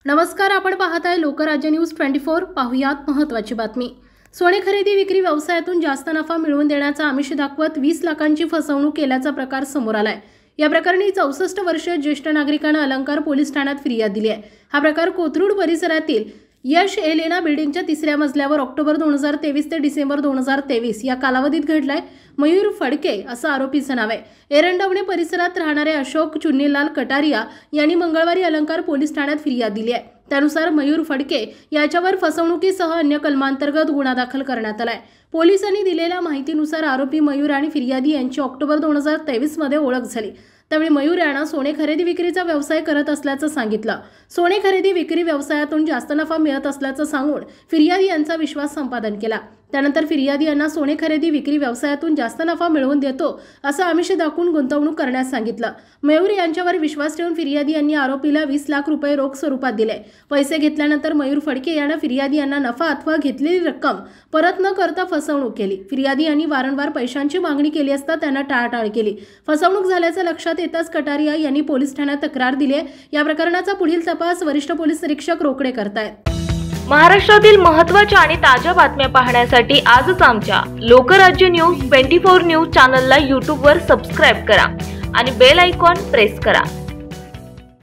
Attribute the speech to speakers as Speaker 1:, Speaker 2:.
Speaker 1: नमस्कार, आपण पाहत आहे लोकराज्य न्यूज 24। पाहुयात महत्त्वाची बातमी। सोने खरेदी विक्री व्यवसायातून जास्त नफा मिळवून देण्याचा आमिष दाखवत 20 लाखांची फसवणूक केल्याचा प्रकार समोर आलाय। या प्रकरणी 64 वर्षीय ज्येष्ठ नागरिकाने अलंकार पोलीस ठाण्यात फिर्याद दिली आहे। हा प्रकार कोथरूड परिसरातील यश एलेना बिल्डिंगच्या 3ऱ्या मजल्यावर ऑक्टोबर 2023 ते डिसेंबर 2023 या कालावधीत घडलाय। मयूर फडके असं आरोपीचं नाव आहे। एरंडवणे परिसरात राहणारे अशोक चुन्नीलाल कटारिया यांनी मंगळवारी अलंकार पोलीस ठाण्यात फिर्याद दिली आहे। त्यानुसार मयूर फडके याच्यावर फसवणुकीसह अन्य कलमांतर्गत गुन्हा दाखल करण्यात आलाय। पोलिसांनी दिलेल्या माहितीनुसार आरोपी मयूर आणि फिर्यादी यांची ऑक्टोबर 2023 मध्ये ओळख झाली। त्यावेळी मयूर यांना सोने खरेदी विक्रीचा व्यवसाय करत असल्याचं सांगितलं। सोने खरेदी विक्री व्यवसायातून जास्त नफा मिळत असल्याचं सांगून फिर्यादी यांचा विश्वास संपादन केला। त्यानंतर फिर्यादी यांना सोने खरेदी विक्री व्यवसायातून जास्त नफा मिळवून देतो असं आमिष दाखवून गुंतवणूक करण्यास सांगितलं। मयूर यांच्यावर विश्वास ठेवून फिर्यादी यांनी आरोपीला 20 लाख रुपये रोख स्वरूपात दिले। पैसे घेतल्यानंतर मयूर फडके यांना फिर्यादी यांना नफा अथवा घेतलेली रक्कम परत न करता फसवणूक केली। फिर्यादी यांनी वारंवार पैशांची मागणी केली असता त्यांना टाळाटाळ केली। फसवणूक झाल्याचं लक्षात येताच कटारिया यांनी पोलीस ठाण्यात तक्रार दिली आहे। या प्रकरणाचा पुढील तपास वरिष्ठ पोलीस निरीक्षक रोकडे करतायत।
Speaker 2: महाराष्ट्रातील महत्त्वाच्या आणि ताज्या बातम्या पाहण्यासाठी आजच आमच्या लोकराज्य न्यूज 24 न्यूज चॅनलला YouTube वर सबस्क्राइब करा आणि बेल आयकॉन प्रेस करा।